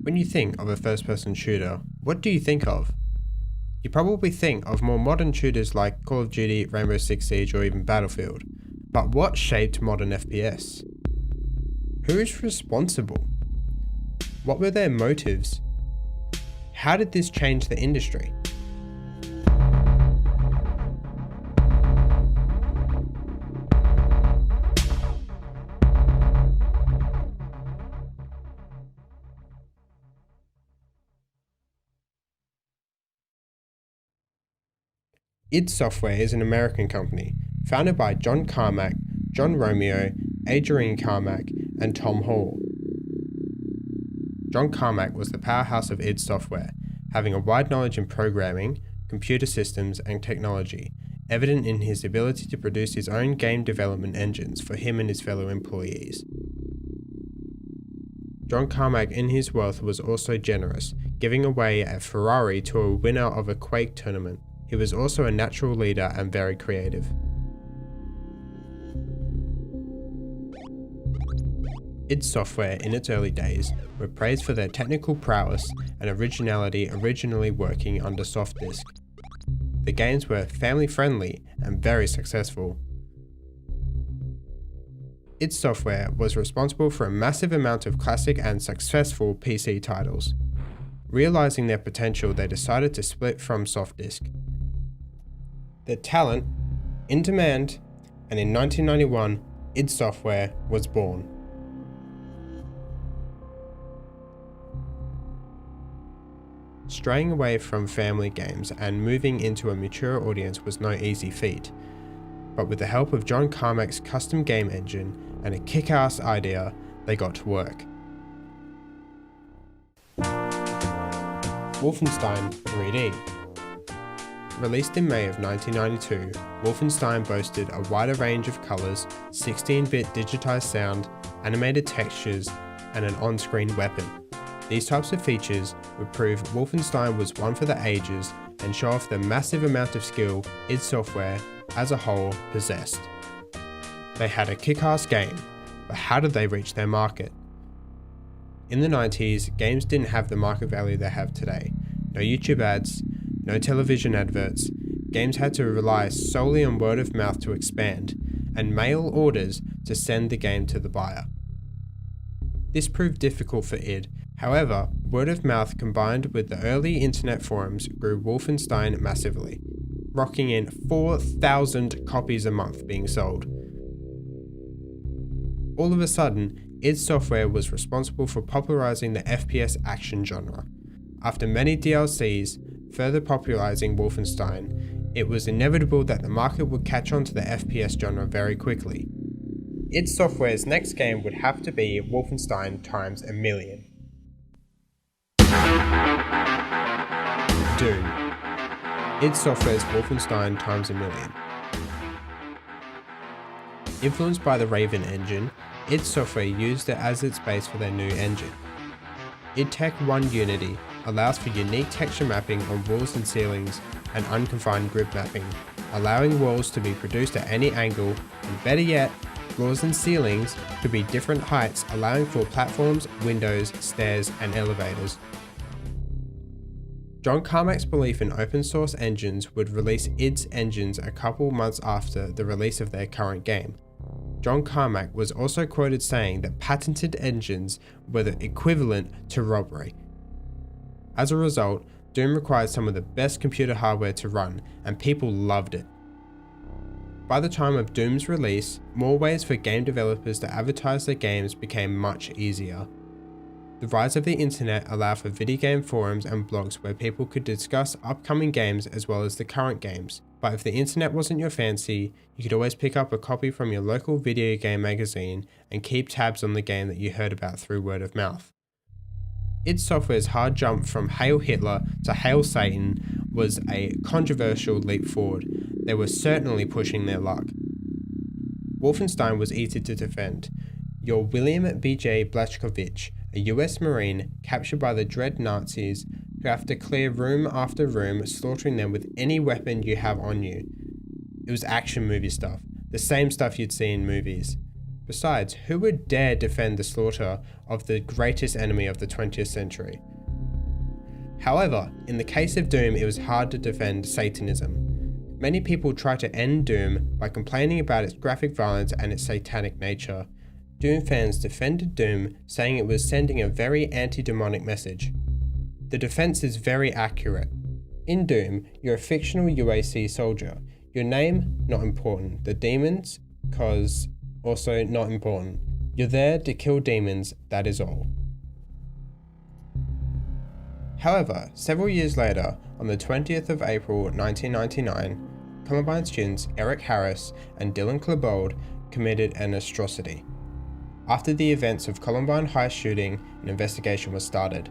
When you think of a first-person shooter, what do you think of? You probably think of more modern shooters like Call of Duty, Rainbow Six Siege, or even Battlefield. But what shaped modern FPS? Who is responsible? What were their motives? How did this change the industry? id Software is an American company, founded by John Carmack, John Romeo, Adrian Carmack, and Tom Hall. John Carmack was the powerhouse of id Software, having a wide knowledge in programming, computer systems, and technology, evident in his ability to produce his own game development engines for him and his fellow employees. John Carmack in his wealth was also generous, giving away a Ferrari to a winner of a Quake tournament. He was also a natural leader and very creative. id Software in its early days were praised for their technical prowess and originality, originally working under soft disk. The games were family friendly and very successful. id Software was responsible for a massive amount of classic and successful PC titles. Realizing their potential, they decided to split from soft disk. Their talent, in demand, and in 1991, id Software was born. Straying away from family games and moving into a mature audience was no easy feat, but with the help of John Carmack's custom game engine and a kick-ass idea, they got to work. Wolfenstein 3D. Released in May of 1992, Wolfenstein boasted a wider range of colours, 16-bit digitized sound, animated textures, and an on-screen weapon. These types of features would prove Wolfenstein was one for the ages and show off the massive amount of skill id Software, as a whole, possessed. They had a kick-ass game, but how did they reach their market? In the 90s, games didn't have the market value they have today. No YouTube ads, no television adverts. Games had to rely solely on word of mouth to expand, and mail orders to send the game to the buyer. This proved difficult for id. However, word of mouth combined with the early internet forums grew Wolfenstein massively, rocking in 4,000 copies a month being sold. All of a sudden, id Software was responsible for popularizing the FPS action genre. After many DLCs, further popularizing Wolfenstein, it was inevitable that the market would catch on to the FPS genre very quickly. id Software's next game would have to be Wolfenstein times a million. Doom. id Software's Wolfenstein times a million. Influenced by the Raven engine, id Software used it as its base for their new engine. id Tech 1 Unity allows for unique texture mapping on walls and ceilings and unconfined grid mapping, allowing walls to be produced at any angle, and better yet, floors and ceilings could be different heights, allowing for platforms, windows, stairs, and elevators. John Carmack's belief in open source engines would release id's engines a couple months after the release of their current game. John Carmack was also quoted saying that patented engines were the equivalent to robbery. As a result, Doom required some of the best computer hardware to run, and people loved it. By the time of Doom's release, more ways for game developers to advertise their games became much easier. The rise of the internet allowed for video game forums and blogs where people could discuss upcoming games as well as the current games. But if the internet wasn't your fancy, you could always pick up a copy from your local video game magazine and keep tabs on the game that you heard about through word of mouth. id Software's hard jump from Hail Hitler to Hail Satan was a controversial leap forward. They were certainly pushing their luck. Wolfenstein was easy to defend. You're William B.J. Blachowicz, a US Marine captured by the Dread Nazis who have to clear room after room, slaughtering them with any weapon you have on you. It was action movie stuff, the same stuff you'd see in movies. Besides, who would dare defend the slaughter of the greatest enemy of the 20th century? However, in the case of Doom, it was hard to defend Satanism. Many people try to end Doom by complaining about its graphic violence and its satanic nature. Doom fans defended Doom, saying it was sending a very anti-demonic message. The defense is very accurate. In Doom, you're a fictional UAC soldier. Your name, not important. The demons, cause, also not important. You're there to kill demons, that is all. However, several years later, on the 20th of April 1999, Columbine students Eric Harris and Dylan Klebold committed an atrocity. After the events of Columbine High shooting, an investigation was started.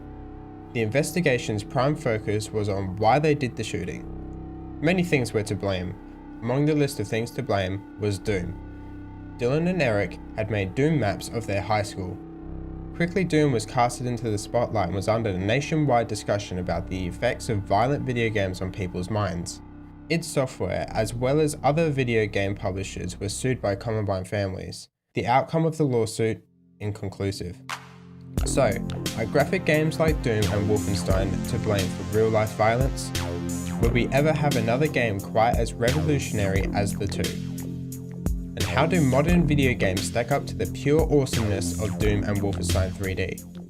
The investigation's prime focus was on why they did the shooting. Many things were to blame. Among the list of things to blame was Doom. Dylan and Eric had made Doom maps of their high school. Quickly, Doom was casted into the spotlight and was under a nationwide discussion about the effects of violent video games on people's minds. id Software, as well as other video game publishers, were sued by Columbine families. The outcome of the lawsuit, inconclusive. So, are graphic games like Doom and Wolfenstein to blame for real-life violence? Will we ever have another game quite as revolutionary as the two? And how do modern video games stack up to the pure awesomeness of Doom and Wolfenstein 3D?